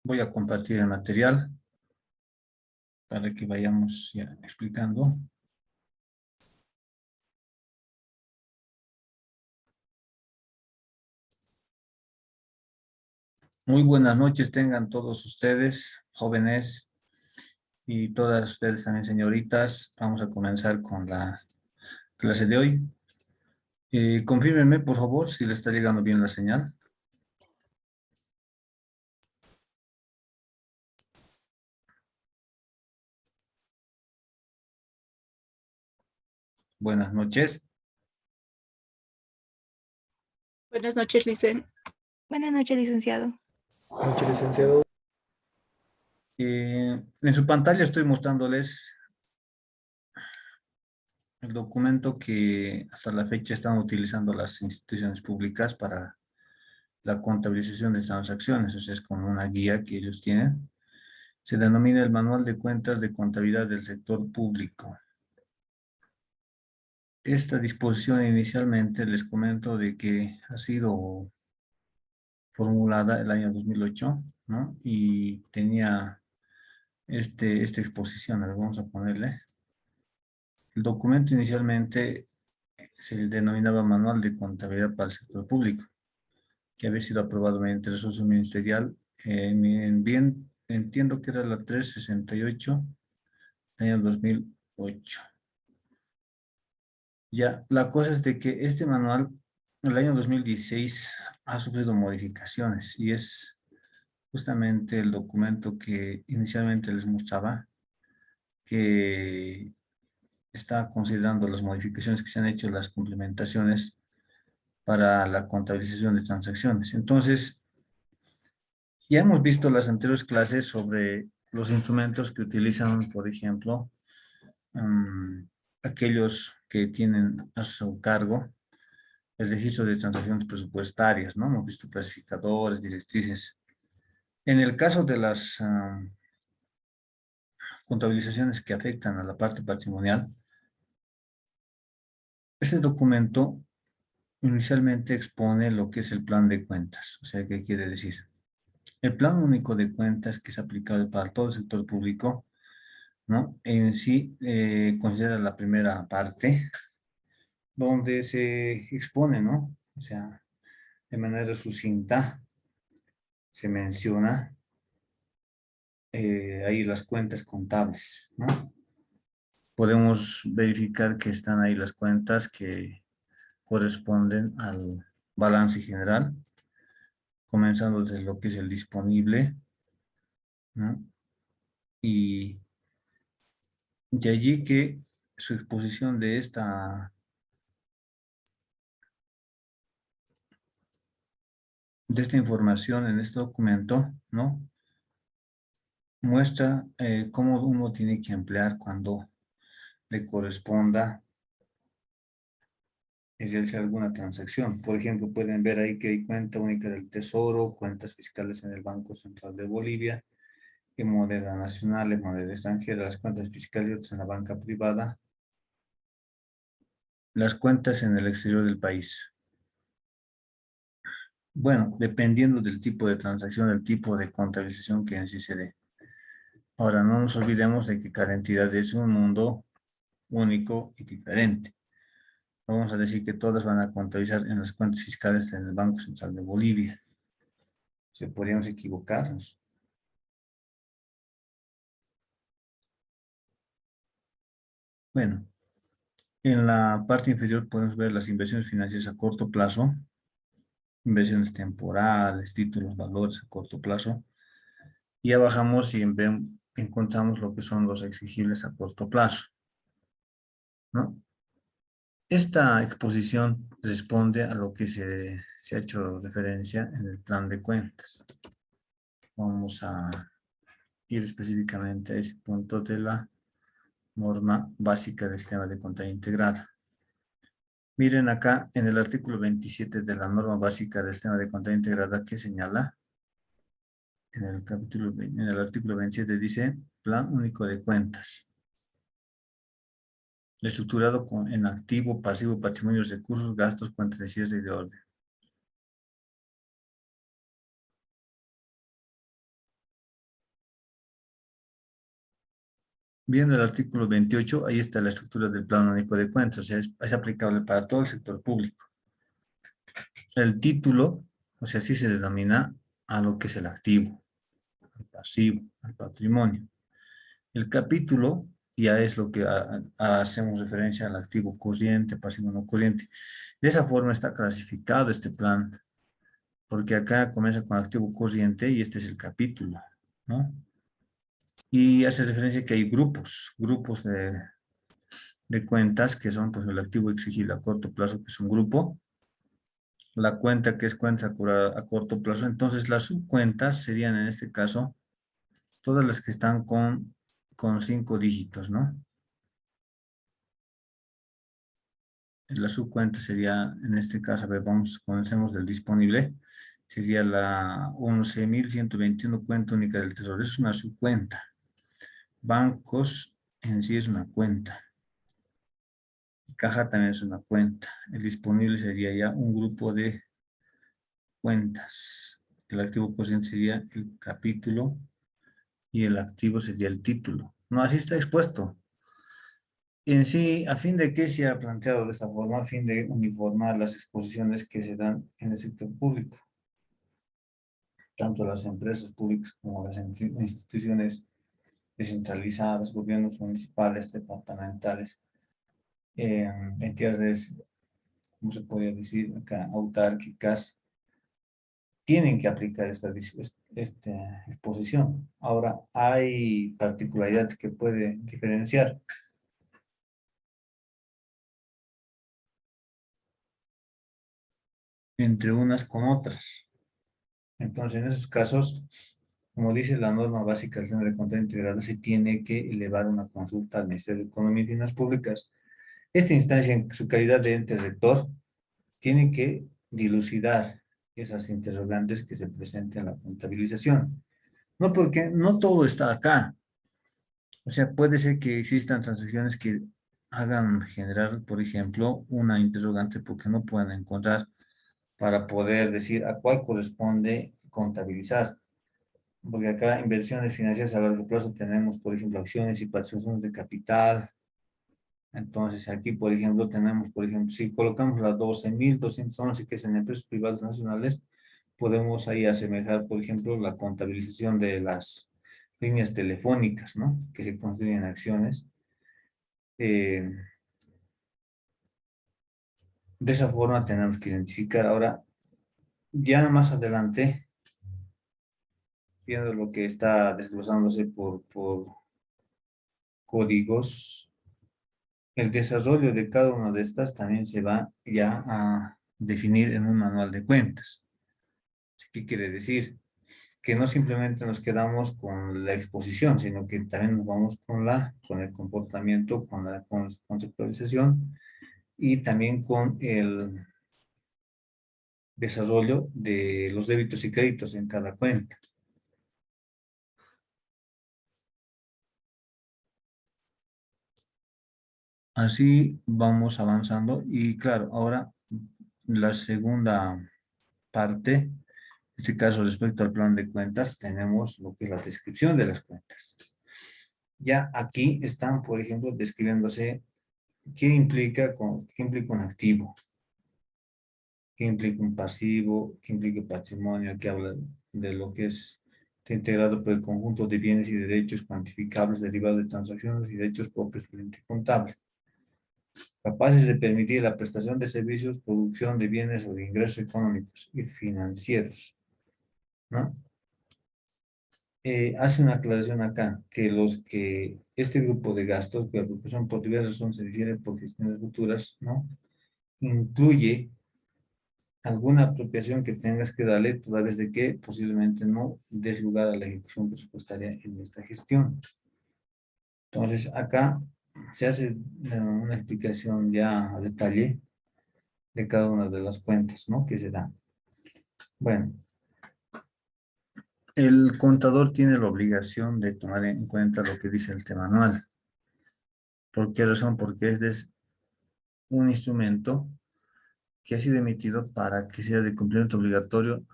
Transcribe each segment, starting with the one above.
Voy a compartir el material para que vayamos ya explicando. Muy buenas noches tengan todos ustedes, jóvenes, y todas ustedes también, señoritas. Vamos a comenzar con la clase de hoy. Confírmenme, por favor, si le está llegando bien la señal. Buenas noches. Buenas noches, Licen. Buenas noches, licenciado. Buenas noches, licenciado. En su pantalla estoy mostrándoles el documento que hasta la fecha están utilizando las instituciones públicas para la contabilización de transacciones. O sea, es como una guía que ellos tienen. Se denomina el Manual de Cuentas de Contabilidad del Sector Público. Esta disposición inicialmente les comento de que ha sido formulada el año 2008, ¿no? Y tenía esta exposición, a ver, vamos a ponerle. El documento inicialmente se denominaba Manual de Contabilidad para el Sector Público, que había sido aprobado mediante resolución ministerial. Bien, entiendo que era la 368 año 2008. Ya, la cosa es de que este manual, en el año 2016, ha sufrido modificaciones y es justamente el documento que inicialmente les mostraba, que está considerando las modificaciones que se han hecho, las complementaciones para la contabilización de transacciones. Entonces, ya hemos visto las anteriores clases sobre los instrumentos que utilizan, por ejemplo, aquellos que tienen a su cargo el registro de transacciones presupuestarias, ¿no? Hemos visto clasificadores, directrices. En el caso de las contabilizaciones que afectan a la parte patrimonial, este documento inicialmente expone lo que es el plan de cuentas. O sea, ¿qué quiere decir? El plan único de cuentas, que es aplicable para todo el sector público, ¿no? En sí considera la primera parte, donde se expone, ¿no? O sea, de manera sucinta, se menciona ahí las cuentas contables, ¿no? Podemos verificar que están ahí las cuentas que corresponden al balance general, comenzando desde lo que es el disponible, ¿no? Y de allí que su exposición de esta información en este documento, ¿no? Muestra cómo uno tiene que emplear cuando le corresponda realizar alguna transacción. Por ejemplo, pueden ver ahí que hay cuenta única del Tesoro, cuentas fiscales en el Banco Central de Bolivia, en moneda nacional, en moneda extranjera, las cuentas fiscales y otras en la banca privada, las cuentas en el exterior del país. Bueno, dependiendo del tipo de transacción, el tipo de contabilización que en sí se dé. Ahora, no nos olvidemos de que cada entidad es un mundo único y diferente. Vamos a decir que todas van a contabilizar en las cuentas fiscales del Banco Central de Bolivia. Se podríamos equivocarnos. Bueno, en la parte inferior podemos ver las inversiones financieras a corto plazo, inversiones temporales, títulos, valores a corto plazo. Y ya bajamos y encontramos lo que son los exigibles a corto plazo, ¿no? Esta exposición responde a lo que se ha hecho referencia en el plan de cuentas. Vamos a ir específicamente a ese punto de la norma básica del sistema de contabilidad integrada. Miren acá en el artículo 27 de la norma básica del sistema de contabilidad integrada, que señala, en el artículo 27 dice, plan único de cuentas. Estructurado en activo, pasivo, patrimonio, recursos, gastos, cuentas de cierre y de orden. Viendo el artículo 28, ahí está la estructura del Plan Único de Cuentas, o sea, es aplicable para todo el sector público. El título, o sea, así se denomina a lo que es el activo, al pasivo, al patrimonio. El capítulo ya es lo que hacemos referencia al activo corriente, pasivo no corriente. De esa forma está clasificado este plan, porque acá comienza con activo corriente y este es el capítulo, ¿no? Y hace referencia que hay grupos de cuentas que son pues el activo exigible a corto plazo, que es un grupo, la cuenta que es cuenta a corto plazo, entonces las subcuentas serían en este caso todas las que están con 5 dígitos, ¿no? La subcuenta sería, en este caso, a ver, comencemos del disponible, sería la 11.121 cuenta única del tesoro, es una subcuenta. Bancos en sí es una cuenta. Caja también es una cuenta. El disponible sería ya un grupo de cuentas. El activo corriente sería el capítulo y el activo sería el título. No, así está expuesto. En sí, a fin de que se ha planteado de esta forma, a fin de uniformar las exposiciones que se dan en el sector público, tanto las empresas públicas como las instituciones descentralizadas, gobiernos municipales, departamentales, entidades, ¿cómo se podría decir acá? Autárquicas, tienen que aplicar esta exposición. Ahora, hay particularidades que puede diferenciar entre unas con otras. Entonces, en esos casos, como dice la norma básica del Sistema de Control Integrado, se tiene que elevar una consulta al Ministerio de Economía y Finanzas Públicas. Esta instancia, en su calidad de ente rector, tiene que dilucidar esas interrogantes que se presenten en la contabilización. No, porque no todo está acá. O sea, puede ser que existan transacciones que hagan generar, por ejemplo, una interrogante porque no puedan encontrar para poder decir a cuál corresponde contabilizar. Porque acá inversiones financieras a largo plazo tenemos, por ejemplo, acciones y participaciones de capital. Entonces, aquí, por ejemplo, tenemos, por ejemplo, si colocamos las 12.211 que es en empresas privadas nacionales, podemos ahí asemejar, por ejemplo, la contabilización de las líneas telefónicas, ¿no? Que se construyen acciones. Eh, de esa forma tenemos que identificar. Ahora, ya más adelante, viendo lo que está desglosándose por códigos, el desarrollo de cada una de estas también se va ya a definir en un manual de cuentas. ¿Qué quiere decir? Que no simplemente nos quedamos con la exposición, sino que también nos vamos con el comportamiento, con la conceptualización y también con el desarrollo de los débitos y créditos en cada cuenta. Así vamos avanzando y claro, ahora la segunda parte, en este caso respecto al plan de cuentas, tenemos lo que es la descripción de las cuentas. Ya aquí están, por ejemplo, describiéndose qué implica un activo, qué implica un pasivo, qué implica patrimonio, que habla de lo que es integrado por el conjunto de bienes y derechos cuantificables derivados de transacciones y derechos propios del ente contable, capaces de permitir la prestación de servicios, producción de bienes o de ingresos económicos y financieros, ¿no? Hace una aclaración acá, que este grupo de gastos, que son por diversas razones se difiere por gestiones futuras, ¿no? Incluye alguna apropiación que tengas que darle, toda vez de que posiblemente no des lugar a la ejecución presupuestaria en esta gestión. Entonces, acá se hace una explicación ya a detalle de cada una de las cuentas, ¿no? Que se dan. Bueno, el contador tiene la obligación de tomar en cuenta lo que dice el tema anual. ¿Por qué razón? Porque es un instrumento que ha sido emitido para que sea de cumplimiento obligatorio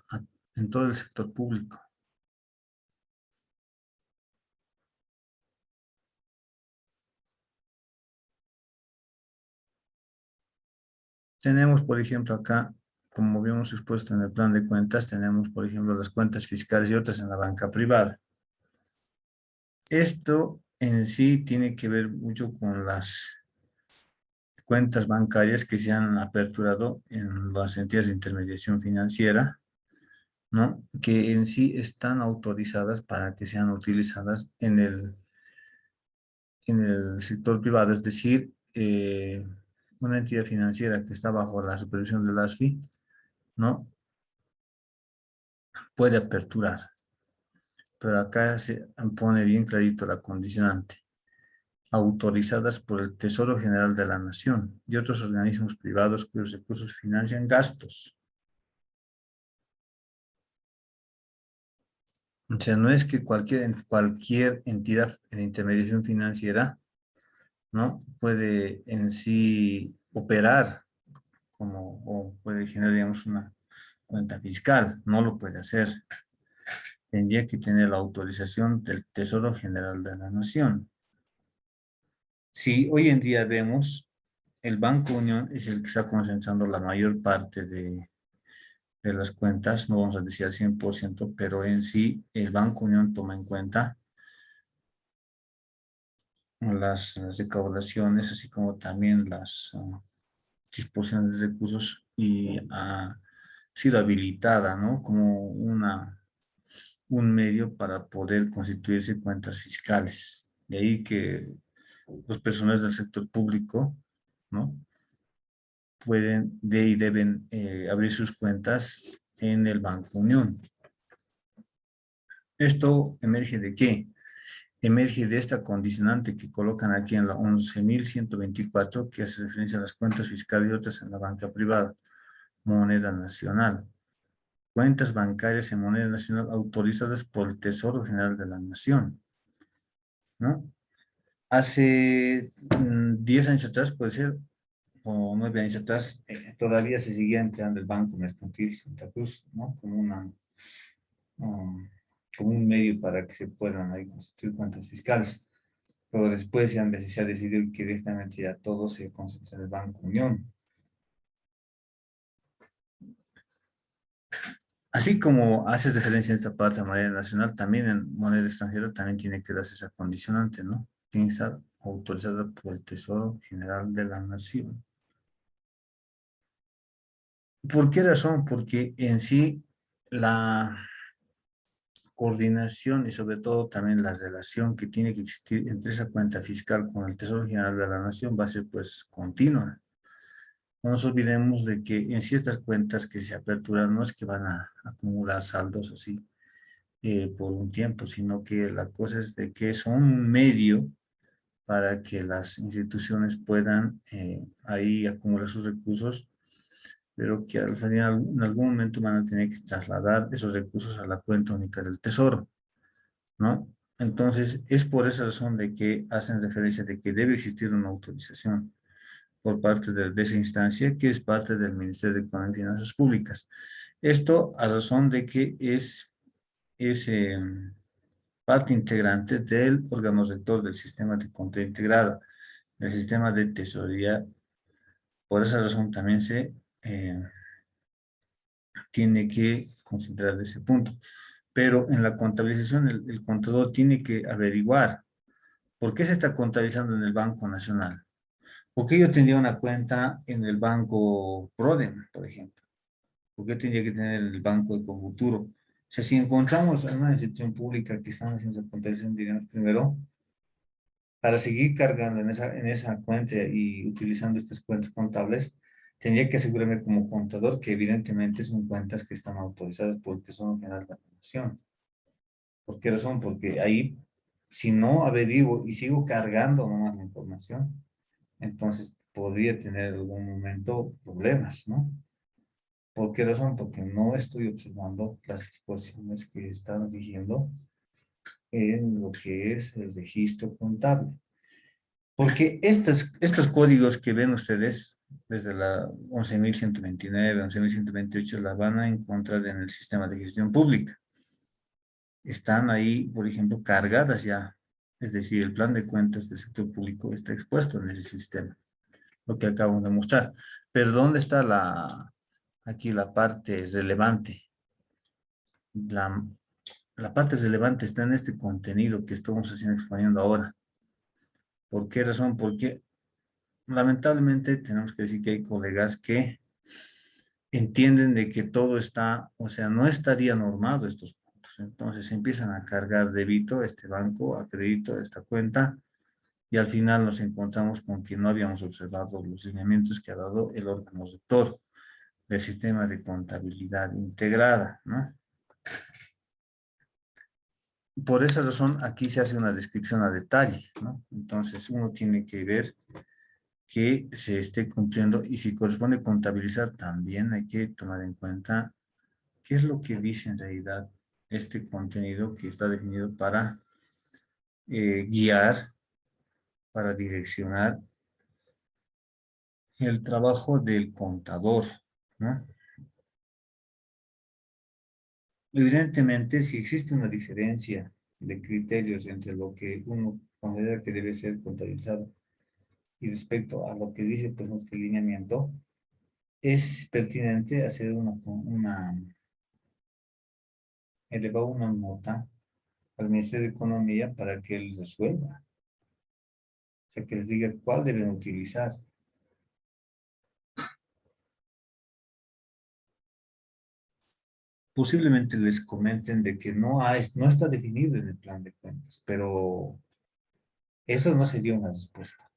en todo el sector público. Tenemos, por ejemplo, acá, como habíamos expuesto en el plan de cuentas, tenemos, por ejemplo, las cuentas fiscales y otras en la banca privada. Esto en sí tiene que ver mucho con las cuentas bancarias que se han aperturado en las entidades de intermediación financiera, ¿no? Que en sí están autorizadas para que sean utilizadas en el sector privado, es decir, una entidad financiera que está bajo la supervisión de la ASFI, ¿no? Puede aperturar, pero acá se pone bien clarito la condicionante: autorizadas por el Tesoro General de la Nación y otros organismos privados cuyos recursos financian gastos. O sea, no es que cualquier entidad de intermediación financiera, ¿no?, puede en sí operar o puede generar, digamos, una cuenta fiscal. No lo puede hacer. Tendría que tener la autorización del Tesoro General de la Nación. Si hoy en día vemos, el Banco Unión es el que está concentrando la mayor parte de las cuentas, no vamos a decir al 100%, pero en sí el Banco Unión toma en cuenta las recaudaciones, así como también las disposiciones de recursos, y ha sido habilitada, ¿no?, como un medio para poder constituirse cuentas fiscales. De ahí que los personajes del sector público, ¿no?, pueden y deben abrir sus cuentas en el Banco Unión. ¿Esto emerge de qué? Emerge de esta condicionante que colocan aquí en la 11.124, que hace referencia a las cuentas fiscales y otras en la banca privada, moneda nacional. Cuentas bancarias en moneda nacional autorizadas por el Tesoro General de la Nación, ¿no? Hace 10 años atrás, puede ser, o 9 años atrás, todavía se seguía empleando el Banco Mercantil Santa Cruz, ¿no?, um, como un medio para que se puedan ahí constituir cuentas fiscales. Pero después se ha decidido que directamente ya todo se concentra en el Banco Unión. Así como haces referencia en esta parte a moneda nacional, también en moneda extranjera también tiene que darse esa condicionante, ¿no? Tiene que estar autorizada por el Tesoro General de la Nación. ¿Por qué razón? Porque en sí la coordinación y sobre todo también la relación que tiene que existir entre esa cuenta fiscal con el Tesoro General de la Nación va a ser pues continua. No nos olvidemos de que en ciertas cuentas que se aperturan no es que van a acumular saldos así por un tiempo, sino que la cosa es de que son un medio para que las instituciones puedan ahí acumular sus recursos, pero que al final en algún momento van a tener que trasladar esos recursos a la cuenta única del Tesoro, ¿no? Entonces, es por esa razón de que hacen referencia de que debe existir una autorización por parte de esa instancia, que es parte del Ministerio de Economía y Finanzas Públicas. Esto a razón de que es parte integrante del órgano rector del sistema de control integrado, del sistema de tesorería. Por esa razón también se tiene que considerar ese punto. Pero en la contabilización, el contador tiene que averiguar por qué se está contabilizando en el Banco Nacional. ¿Por qué yo tendría una cuenta en el Banco Prodem, por ejemplo? ¿Por qué tendría que tener el Banco Ecofuturo? O sea, si encontramos a una institución pública que está haciendo esa contabilización, digamos, primero, para seguir cargando en esa cuenta y utilizando estas cuentas contables, tendría que asegurarme como contador que evidentemente son cuentas que están autorizadas por el Tesoro General de la Nación. ¿Por qué razón? Porque ahí, si no averiguo y sigo cargando nomás la información, entonces podría tener en algún momento problemas, ¿no? ¿Por qué razón? Porque no estoy observando las disposiciones que están rigiendo en lo que es el registro contable. Porque estos códigos que ven ustedes, desde la 11.129, 11.128, la van a encontrar en el sistema de gestión pública. Están ahí, por ejemplo, cargadas ya. Es decir, el plan de cuentas del sector público está expuesto en ese sistema, lo que acabo de mostrar. Pero ¿dónde está aquí la parte relevante? La, la parte relevante está en este contenido que estamos haciendo, exponiendo ahora. ¿Por qué razón? Porque lamentablemente tenemos que decir que hay colegas que entienden de que todo está, o sea, no estaría normado estos puntos. Entonces empiezan a cargar débito a este banco, a crédito a esta cuenta, y al final nos encontramos con que no habíamos observado los lineamientos que ha dado el órgano rector del sistema de contabilidad integrada, ¿no? Por esa razón, aquí se hace una descripción a detalle, ¿no? Entonces, uno tiene que ver que se esté cumpliendo y si corresponde contabilizar, también hay que tomar en cuenta qué es lo que dice en realidad este contenido que está definido para guiar, para direccionar el trabajo del contador, ¿no? Evidentemente, si existe una diferencia de criterios entre lo que uno considera que debe ser contabilizado y respecto a lo que dice pues, nuestro lineamiento, es pertinente hacer elevar una nota al Ministerio de Economía para que él resuelva, o sea, que les diga cuál deben utilizar. Posiblemente les comenten de que no está definido en el plan de cuentas, pero eso no sería una respuesta.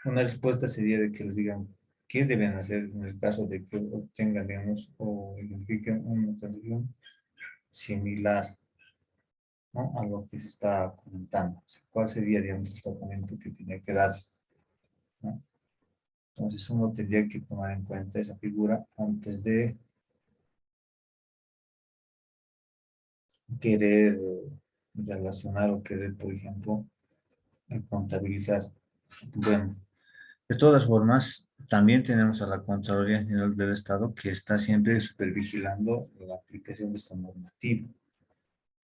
Una respuesta sería de que les digan qué deben hacer en el caso de que obtengan, digamos, o identifiquen una transacción similar, ¿no?, a lo que se está comentando. O sea, ¿cuál sería, digamos, el tratamiento que tiene que darse, ¿no? Entonces uno tendría que tomar en cuenta esa figura antes de querer relacionar o querer, por ejemplo, contabilizar. Bueno, de todas formas, también tenemos a la Contraloría General del Estado que está siempre supervigilando la aplicación de esta normativa.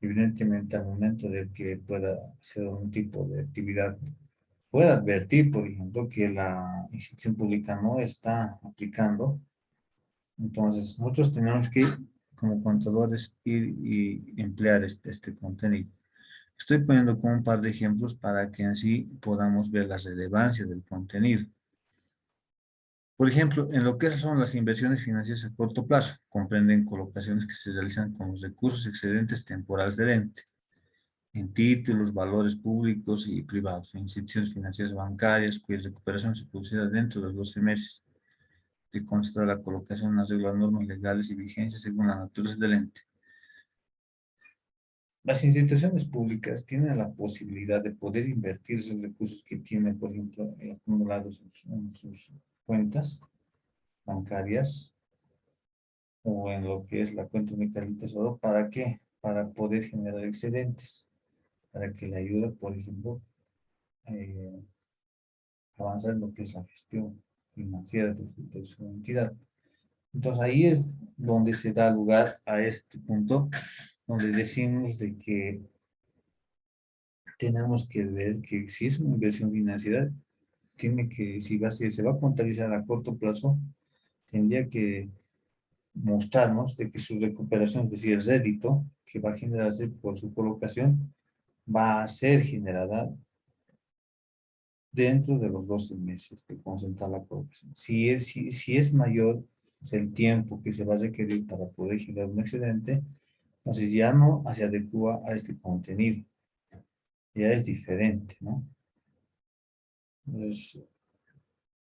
Evidentemente, al momento de que pueda hacer un tipo de actividad, puede advertir, por ejemplo, que la institución pública no está aplicando. Entonces, nosotros tenemos que, como contadores, ir y emplear este contenido. Estoy poniendo como un par de ejemplos para que así podamos ver la relevancia del contenido. Por ejemplo, en lo que son las inversiones financieras a corto plazo, comprenden colocaciones que se realizan con los recursos excedentes temporales del ente, en títulos, valores públicos y privados, en instituciones financieras bancarias, cuya recuperación se produciera dentro de los 12 meses de constar la colocación en las reglas, normas legales y vigencias según la naturaleza del ente. Las instituciones públicas tienen la posibilidad de poder invertir esos recursos que tienen, por ejemplo, acumulados en sus cuentas bancarias o en lo que es la cuenta única del tesoro. ¿Para qué? Para poder generar excedentes, para que le ayude, por ejemplo, avanzar en lo que es la gestión financiera de su entidad. Entonces ahí es donde se da lugar a este punto, donde decimos de que tenemos que ver que si es una inversión financiera, tiene que, si se va a contabilizar a corto plazo, tendría que mostrarnos de que su recuperación, es decir, el rédito que va a generarse por su colocación, va a ser generada dentro de los 12 meses de concentrar la colocación. Si es mayor el tiempo que se va a requerir para poder generar un excedente, entonces ya no se adecua a este contenido, ya es diferente, ¿no? Entonces,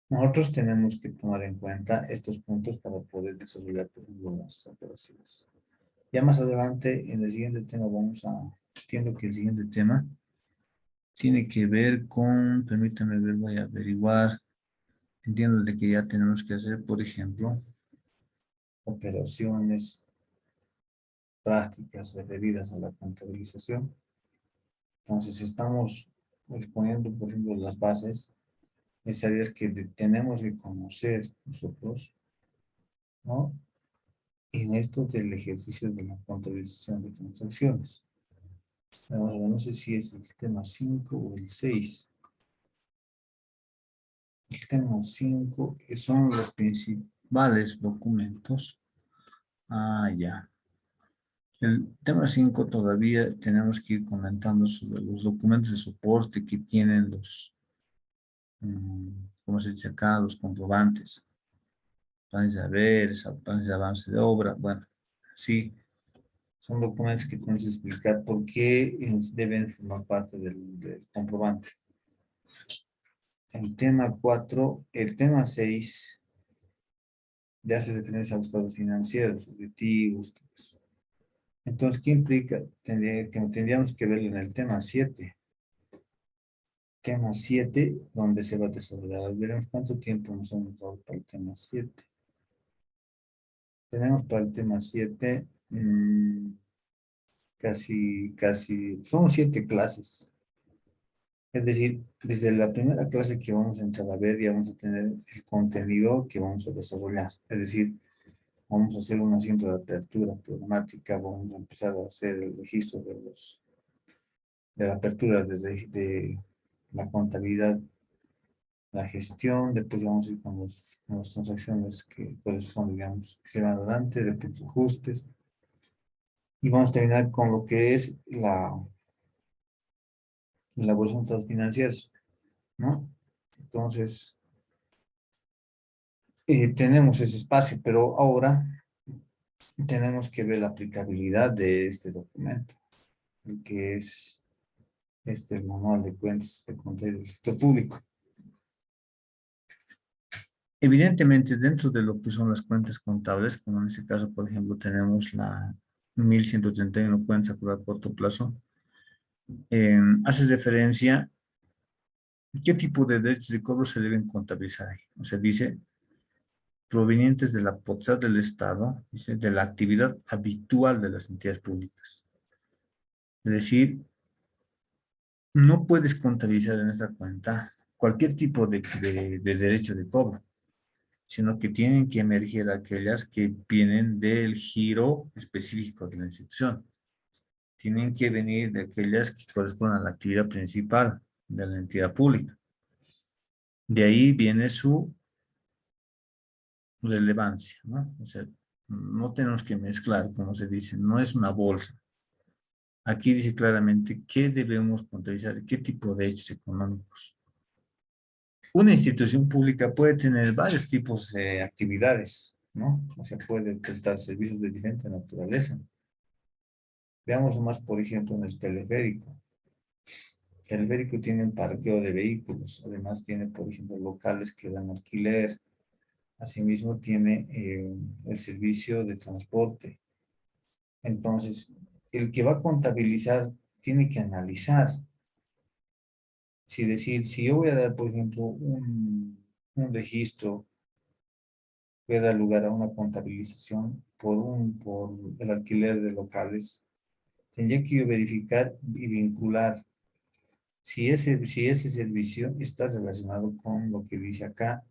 nosotros tenemos que tomar en cuenta estos puntos para poder desarrollar, por ejemplo, las operaciones. Ya más adelante, en el siguiente tema, entiendo que el siguiente tema tiene que ver con, permítame ver, voy a averiguar, entiendo de que ya tenemos que hacer, por ejemplo, operaciones prácticas referidas a la contabilización. Entonces, estamos exponiendo, por ejemplo, las bases necesarias que tenemos que conocer nosotros, ¿no?, en esto del ejercicio de la contabilización de transacciones. Ahora, no sé si es el tema 5 o el 6. El tema 5 son los principales documentos. Ah, ya. El tema 5 todavía tenemos que ir comentando sobre los documentos de soporte que tienen los, ¿cómo se dice acá? Los comprobantes, planes de haberes, planes de avance de obra. Bueno, sí, son documentos que tenemos que explicar por qué deben formar parte del comprobante. El tema 4, el tema 6 ya hace referencia a los estados financieros, objetivos, todo eso. Entonces, ¿qué implica? Tendríamos que verlo en el tema 7. Tema 7, donde se va a desarrollar. Veremos cuánto tiempo nos hemos dado para el tema 7. Tenemos para el tema 7 son 7 clases. Es decir, desde la primera clase que vamos a entrar a ver, ya vamos a tener el contenido que vamos a desarrollar. Es decir, vamos a hacer una simple apertura programática, vamos a empezar a hacer el registro de la apertura desde de la contabilidad, la gestión, después vamos a ir con las transacciones que corresponden, digamos, que se van adelante, después ajustes, y vamos a terminar con lo que es la elaboración de estados financieros, ¿no? Entonces, tenemos ese espacio, pero ahora tenemos que ver la aplicabilidad de este documento, el que es el manual de cuentas de contabilidad del sector público. Evidentemente, dentro de lo que son las cuentas contables, como en este caso, por ejemplo, tenemos la 1131 cuentas a corto plazo, hace referencia a qué tipo de derechos de cobro se deben contabilizar ahí. O sea, dice, provenientes de la potestad del Estado, dice, de la actividad habitual de las entidades públicas. Es decir, no puedes contabilizar en esta cuenta cualquier tipo de derecho de cobro, sino que tienen que emerger aquellas que vienen del giro específico de la institución. Tienen que venir de aquellas que corresponden a la actividad principal de la entidad pública. De ahí viene su relevancia, ¿no? O sea, no tenemos que mezclar, como se dice, no es una bolsa. Aquí dice claramente qué debemos contabilizar, qué tipo de hechos económicos. Una institución pública puede tener varios tipos de actividades, ¿no? O sea, puede prestar servicios de diferente naturaleza. Veamos más, por ejemplo, en el teleférico. El teleférico tiene un parqueo de vehículos, además tiene, por ejemplo, locales que dan alquiler, asimismo tiene el servicio de transporte. Entonces, el que va a contabilizar tiene que analizar. Si yo voy a dar, por ejemplo, un registro, voy a dar lugar a una contabilización por el alquiler de locales, tendría que yo verificar y vincular si ese servicio está relacionado con lo que dice acá,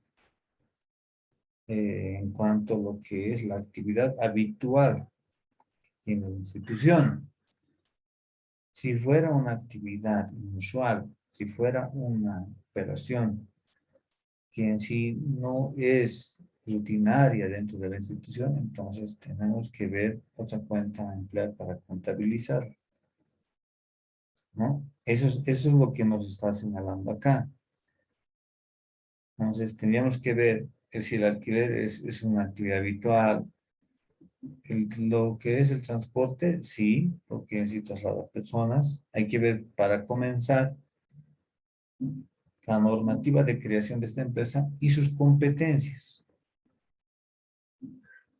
en cuanto a lo que es la actividad habitual en la institución. Si fuera una actividad inusual, si fuera una operación que en sí no es rutinaria dentro de la institución, entonces tenemos que ver otra cuenta a emplear para contabilizar, ¿no? Eso es lo que nos está señalando acá. Entonces tendríamos que ver si el alquiler es una actividad habitual. Lo que es el transporte, sí, porque sí traslada personas. Hay que ver, para comenzar, la normativa de creación de esta empresa y sus competencias.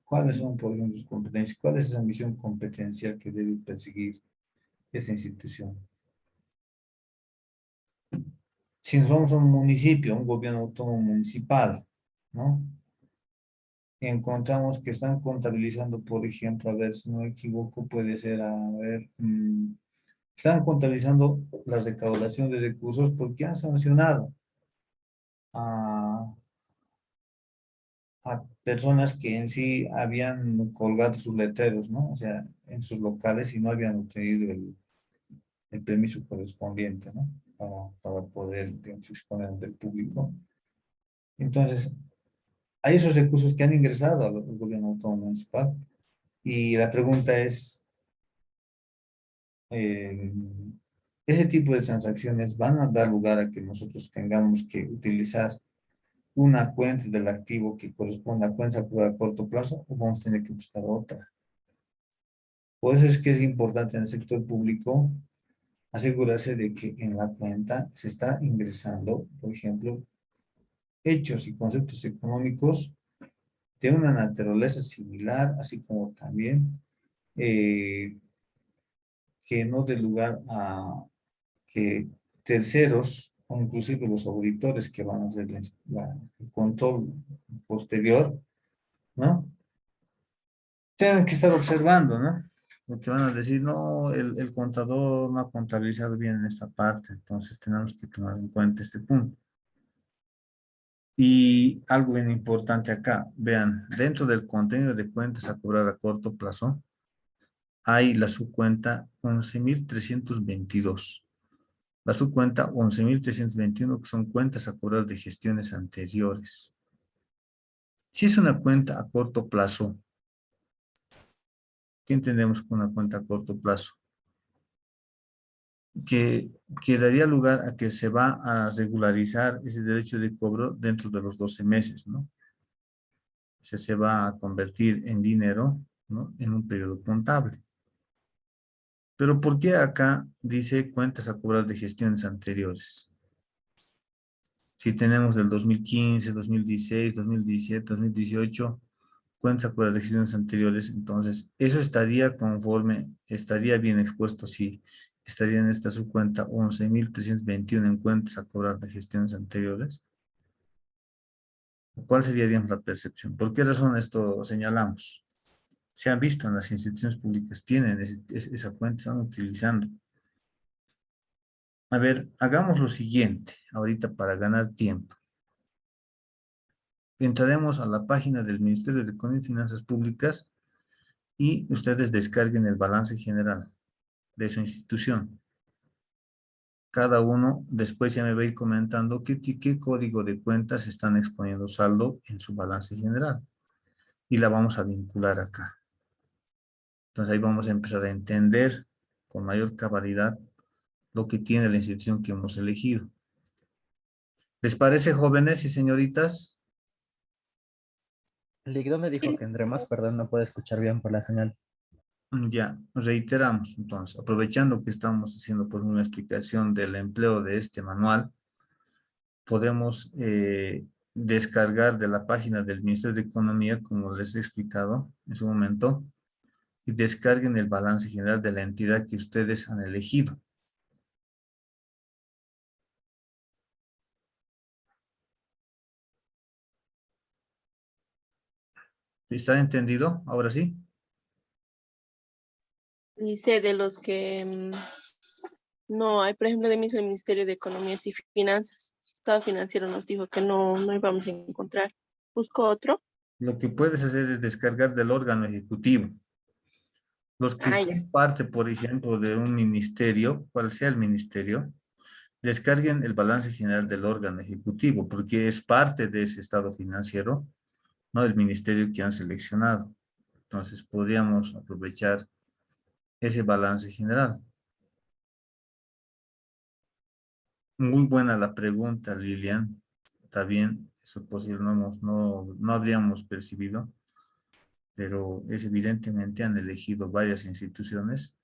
¿Cuáles son, por ejemplo, sus competencias? ¿Cuál es esa misión competencial que debe perseguir esta institución? Si somos un municipio, un gobierno autónomo municipal, ¿no? Encontramos que están contabilizando, por ejemplo, a ver si no me equivoco, puede ser, a ver, están contabilizando las recaudaciones de recursos porque han sancionado a, a personas que en sí habían colgado sus letreros, ¿no? O sea, en sus locales y no habían obtenido el permiso correspondiente, ¿no? Para poder, digamos, exponer ante el público. Entonces, hay esos recursos que han ingresado al gobierno autónomo municipal y la pregunta es, eh, ¿ese tipo de transacciones van a dar lugar a que nosotros tengamos que utilizar una cuenta del activo que corresponda a cuenta a corto plazo o vamos a tener que buscar otra? Por eso es que es importante en el sector público asegurarse de que en la cuenta se está ingresando, por ejemplo, hechos y conceptos económicos de una naturaleza similar, así como también eh, que no dé lugar a que terceros, o inclusive los auditores que van a hacer el control posterior, ¿no? Tengan que estar observando, ¿no? Porque van a decir, no, el contador no ha contabilizado bien en esta parte, entonces tenemos que tomar en cuenta este punto. Y algo bien importante acá, vean, dentro del contenido de cuentas a cobrar a corto plazo, hay la subcuenta 11.322. La subcuenta 11.321, que son cuentas a cobrar de gestiones anteriores. Si es una cuenta a corto plazo, ¿qué entendemos con una cuenta a corto plazo? Que daría lugar a que se va a regularizar ese derecho de cobro dentro de los 12 meses, ¿no? O sea, se va a convertir en dinero, ¿no? En un periodo contable. Pero ¿por qué acá dice cuentas a cobrar de gestiones anteriores? Si tenemos del 2015, 2016, 2017, 2018, cuentas a cobrar de gestiones anteriores, entonces eso estaría conforme, estaría bien expuesto si estaría en esta subcuenta 11.321 en cuentas a cobrar de gestiones anteriores. ¿Cuál sería, digamos, la percepción? ¿Por qué razón esto señalamos? Se han visto en las instituciones públicas, tienen esa cuenta, están utilizando. A ver, hagamos lo siguiente, ahorita para ganar tiempo. Entraremos a la página del Ministerio de Economía y Finanzas Públicas y ustedes descarguen el balance general de su institución. Cada uno después ya me va a ir comentando qué código de cuentas están exponiendo saldo en su balance general. Y la vamos a vincular acá. Entonces ahí vamos a empezar a entender con mayor cabalidad lo que tiene la institución que hemos elegido. ¿Les parece, jóvenes y señoritas? Ligdo me dijo Sí, que entre más, perdón, no puede escuchar bien por la señal. Ya, reiteramos entonces, aprovechando que estamos haciendo pues una explicación del empleo de este manual, podemos descargar de la página del Ministerio de Economía, como les he explicado en su momento, y descarguen el balance general de la entidad que ustedes han elegido. ¿Está entendido? Ahora sí. dice de los que no hay, por ejemplo, de mí es el Ministerio de Economía y Finanzas. Estado financiero nos dijo que no íbamos a encontrar. Busco otro. Lo que puedes hacer es descargar del órgano ejecutivo. Los que Ah, ya. son parte, por ejemplo, de un ministerio, cual sea el ministerio, descarguen el balance general del órgano ejecutivo, porque es parte de ese estado financiero, no del ministerio que han seleccionado. Entonces, podríamos aprovechar ese balance general. Muy buena la pregunta, Lilian. Está bien, eso posible no habríamos percibido, pero es evidentemente han elegido varias instituciones.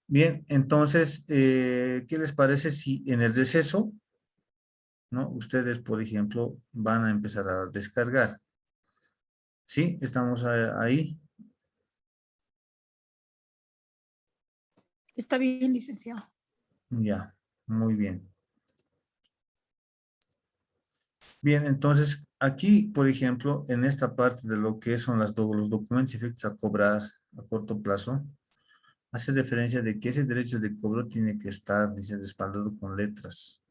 Bien, entonces, ¿qué les parece si en el receso, ¿no? Ustedes, por ejemplo, van a empezar a descargar. ¿Sí? Estamos ahí. Está bien, licenciado. Ya, muy bien. Bien, entonces, aquí, por ejemplo, en esta parte de lo que son los documentos y efectos a cobrar a corto plazo, hace referencia de que ese derecho de cobro tiene que estar, dice, respaldado con letras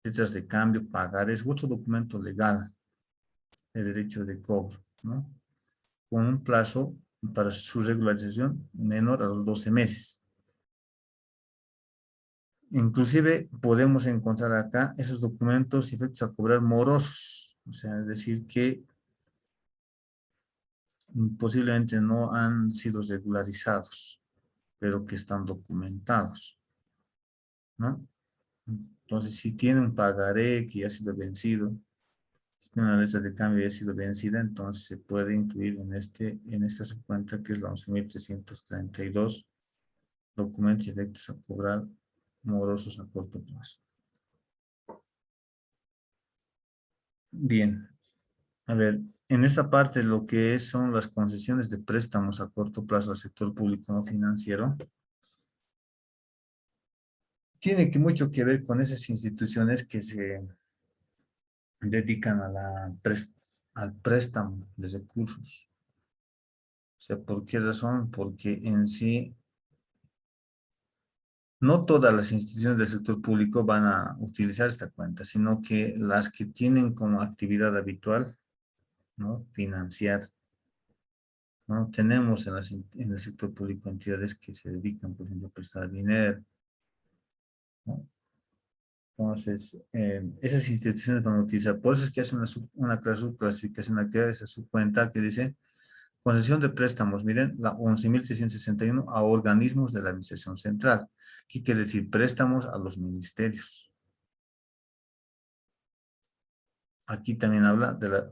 de cambio, pagares u otro documento legal de derecho de cobro, ¿no? Con un plazo para su regularización menor a los 12 meses. Inclusive podemos encontrar acá esos documentos y efectos a cobrar morosos. O sea, es decir que posiblemente no han sido regularizados, pero que están documentados, ¿no? Entonces, si tiene un pagaré que ya ha sido vencido, si tiene una letra de cambio que ya ha sido vencida, entonces se puede incluir en esta subcuenta que es la 11.332 documentos y efectos a cobrar morosos a corto plazo. Bien, a ver, en esta parte lo que son las concesiones de préstamos a corto plazo al sector público no financiero, tiene que mucho que ver con esas instituciones que se dedican a al préstamo de recursos. O sea, ¿por qué razón? Porque en sí, no todas las instituciones del sector público van a utilizar esta cuenta, sino que las que tienen como actividad habitual, ¿no? Financiar, ¿no? Tenemos en el sector público entidades que se dedican, por ejemplo, a prestar dinero, ¿no? Entonces, esas instituciones van a utilizar, por eso es que hacen una clasificación aquí de esa subcuenta que dice concesión de préstamos, miren, la 11.661 a organismos de la Administración Central. ¿Qué quiere decir? Préstamos a los ministerios. Aquí también habla de la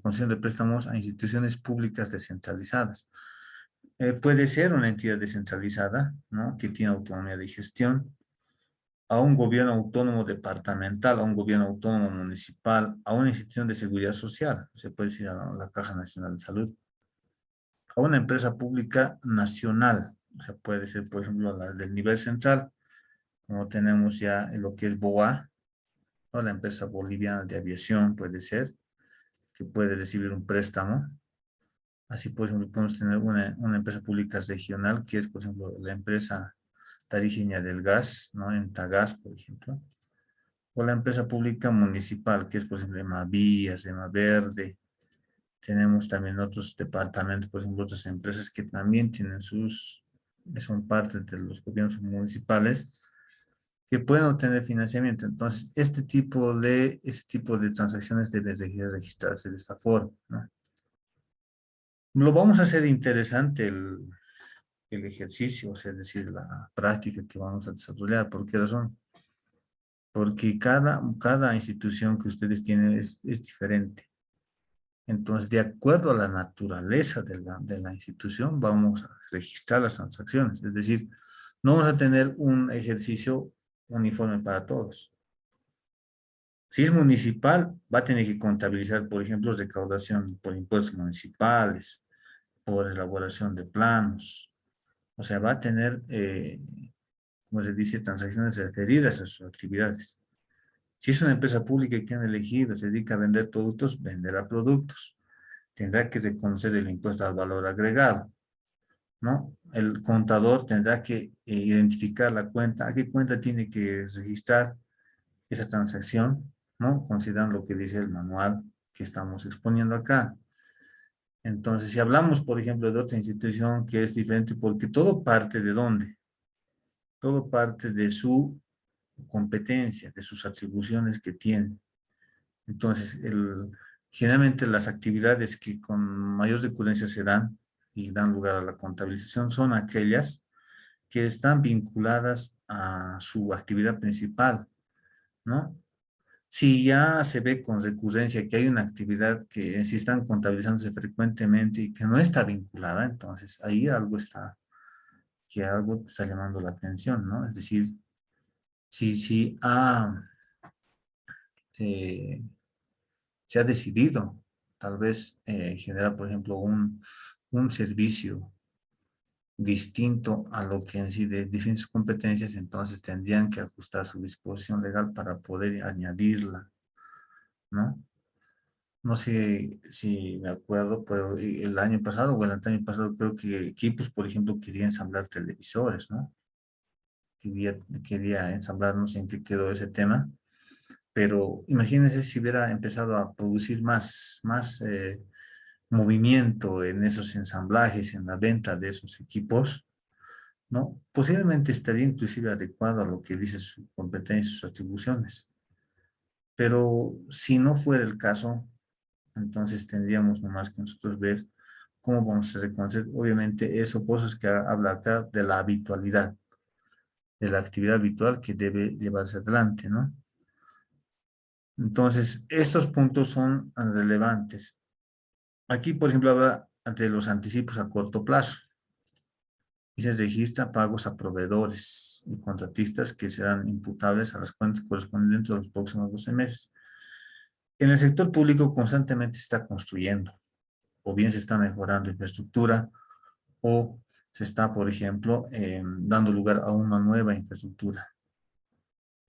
concesión de préstamos a instituciones públicas descentralizadas. Puede ser una entidad descentralizada, ¿no? Que tiene autonomía de gestión, a un gobierno autónomo departamental, a un gobierno autónomo municipal, a una institución de seguridad social, se puede decir a la Caja Nacional de Salud, a una empresa pública nacional, o sea, puede ser, por ejemplo, la del nivel central, como tenemos ya en lo que es BOA, o la empresa boliviana de aviación puede ser, que puede recibir un préstamo. Así, por ejemplo, podemos tener una empresa pública regional, que es, por ejemplo, la empresa Tarijeña del Gas, ¿no? En Tagas, por ejemplo. O la empresa pública municipal, que es, por ejemplo, Emavías, Emaverde. Tenemos también otros departamentos, por ejemplo, otras empresas que también tienen son parte de los gobiernos municipales, que pueden obtener financiamiento. Entonces, este tipo de transacciones deben registrarse de esta forma, ¿no? Lo vamos a hacer interesante el ejercicio, o sea, es decir, la práctica que vamos a desarrollar. ¿Por qué razón? Porque cada institución que ustedes tienen es diferente. Entonces, de acuerdo a la naturaleza de la institución, vamos a registrar las transacciones. Es decir, no vamos a tener un ejercicio uniforme para todos. Si es municipal, va a tener que contabilizar, por ejemplo, recaudación por impuestos municipales, por elaboración de planos. O sea, va a tener, como se dice, transacciones referidas a sus actividades. Si es una empresa pública que han elegido, se dedica a vender productos, venderá productos. Tendrá que reconocer el impuesto al valor agregado, ¿no? El contador tendrá que identificar la cuenta, a qué cuenta tiene que registrar esa transacción, ¿no? Considerando lo que dice el manual que estamos exponiendo acá. Entonces, si hablamos, por ejemplo, de otra institución que es diferente, porque todo parte de dónde, todo parte de su competencia, de sus atribuciones que tiene. Entonces, generalmente las actividades que con mayor recurrencia se dan y dan lugar a la contabilización son aquellas que están vinculadas a su actividad principal, ¿no? Si ya se ve con recurrencia que hay una actividad que sí están contabilizándose frecuentemente y que no está vinculada, entonces ahí algo está llamando la atención, ¿no? Es decir, si eh, se ha decidido tal vez generar, por ejemplo, un servicio distinto a lo que en sí define sus competencias, entonces tendrían que ajustar su disposición legal para poder añadirla, ¿no? No sé si me acuerdo, pero el año pasado o el año pasado creo que equipos, por ejemplo, quería ensamblar televisores, ¿no? Quería ensamblar, no sé en qué quedó ese tema, pero imagínense si hubiera empezado a producir más movimiento en esos ensamblajes, en la venta de esos equipos, ¿no? Posiblemente estaría inclusive adecuado a lo que dice su competencia y sus atribuciones. Pero si no fuera el caso, entonces tendríamos nomás que nosotros ver cómo vamos a reconocer, obviamente, eso, cosas que habla acá de la habitualidad, de la actividad habitual que debe llevarse adelante, ¿no? Entonces, estos puntos son relevantes. Aquí, por ejemplo, habla de los anticipos a corto plazo y se registra pagos a proveedores y contratistas que serán imputables a las cuentas correspondientes a los próximos 12 meses. En el sector público constantemente se está construyendo, o bien se está mejorando infraestructura, o se está, por ejemplo, dando lugar a una nueva infraestructura.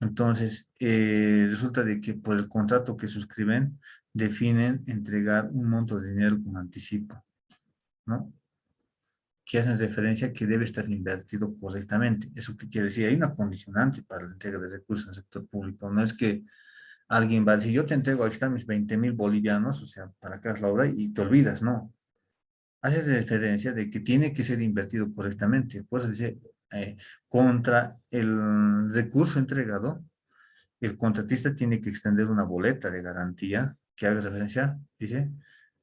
Entonces, resulta de que por el contrato que suscriben, definen entregar un monto de dinero con anticipo, ¿no? Que hacen referencia a que debe estar invertido correctamente. ¿Eso qué quiere decir? Hay una condicionante para la entrega de recursos en el sector público. No es que alguien va a decir, yo te entrego, aquí están mis 20,000 bolivianos, o sea, para que hagas la obra y te olvidas, no. Hace referencia de que tiene que ser invertido correctamente. Pues dice, contra el recurso entregado, el contratista tiene que extender una boleta de garantía que haga referencia, dice,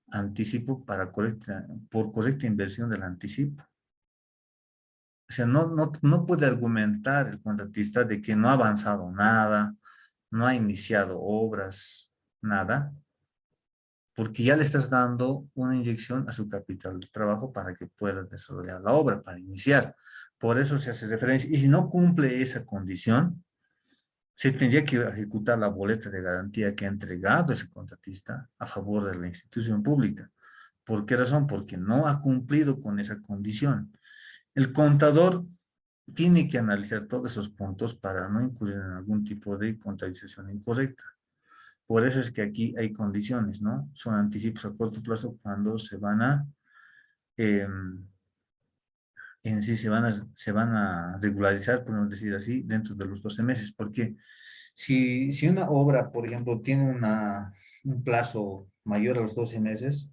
anticipo por correcta inversión del anticipo. O sea, no puede argumentar el contratista de que no ha avanzado nada, no ha iniciado obras, nada, porque ya le estás dando una inyección a su capital de trabajo para que pueda desarrollar la obra, para iniciar. Por eso se hace referencia. Y si no cumple esa condición, se tendría que ejecutar la boleta de garantía que ha entregado ese contratista a favor de la institución pública. ¿Por qué razón? Porque no ha cumplido con esa condición. El contador tiene que analizar todos esos puntos para no incurrir en algún tipo de contabilización incorrecta. Por eso es que aquí hay condiciones, ¿no? Son anticipos a corto plazo cuando se van a, eh, en sí se van a regularizar, podemos decir así, dentro de los 12 meses. Porque si una obra, por ejemplo, tiene un plazo mayor a los 12 meses,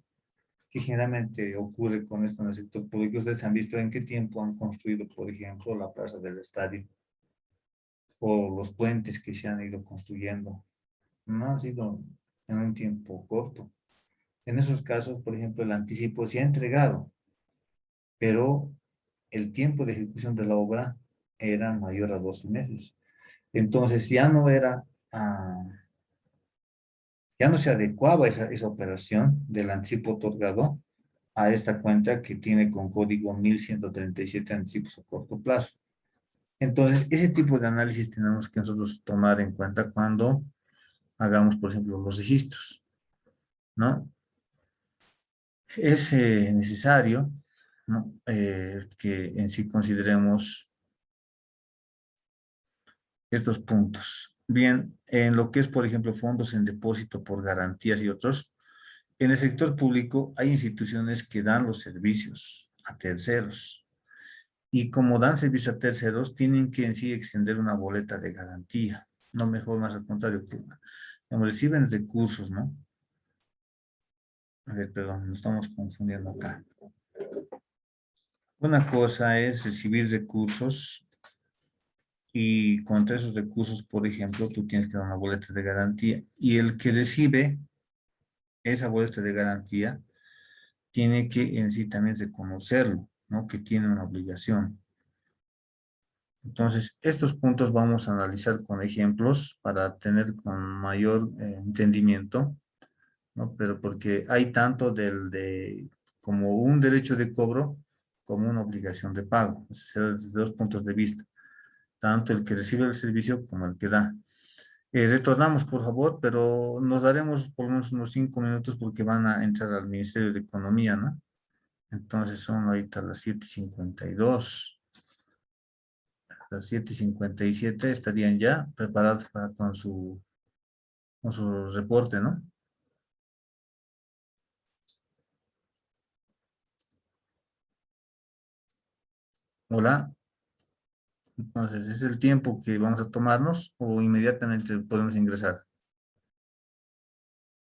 que generalmente ocurre con esto en el sector público, ustedes han visto en qué tiempo han construido, por ejemplo, la plaza del estadio o los puentes que se han ido construyendo. No ha sido en un tiempo corto. En esos casos, por ejemplo, el anticipo se ha entregado, pero el tiempo de ejecución de la obra era mayor a 12 meses. Entonces ya no era, ya no se adecuaba esa operación del anticipo otorgado a esta cuenta que tiene con código 1137 anticipos a corto plazo. Entonces, ese tipo de análisis tenemos que nosotros tomar en cuenta cuando hagamos, por ejemplo, los registros, ¿no? Es necesario, ¿no? Que en sí consideremos estos puntos. Bien, en lo que es, por ejemplo, fondos en depósito por garantías y otros, en el sector público hay instituciones que dan los servicios a terceros. Y como dan servicio a terceros, tienen que en sí extender una boleta de garantía. No mejor, más al contrario, que reciben recursos, ¿no? A ver, perdón, nos estamos confundiendo acá. Una cosa es recibir recursos y contra esos recursos, por ejemplo, tú tienes que dar una boleta de garantía y el que recibe esa boleta de garantía tiene que en sí también reconocerlo, ¿no? Que tiene una obligación. Entonces, estos puntos vamos a analizar con ejemplos para tener con mayor entendimiento, ¿no? Pero porque hay tanto como un derecho de cobro como una obligación de pago. Es decir, desde dos puntos de vista, tanto el que recibe el servicio como el que da. Retornamos, por favor, pero nos daremos por lo menos unos 5 minutos porque van a entrar al Ministerio de Economía, ¿no? Entonces son ahorita las 7:52. Las 7:57 estarían ya preparados con su reporte, ¿no? Hola. Entonces, ¿es el tiempo que vamos a tomarnos o inmediatamente podemos ingresar?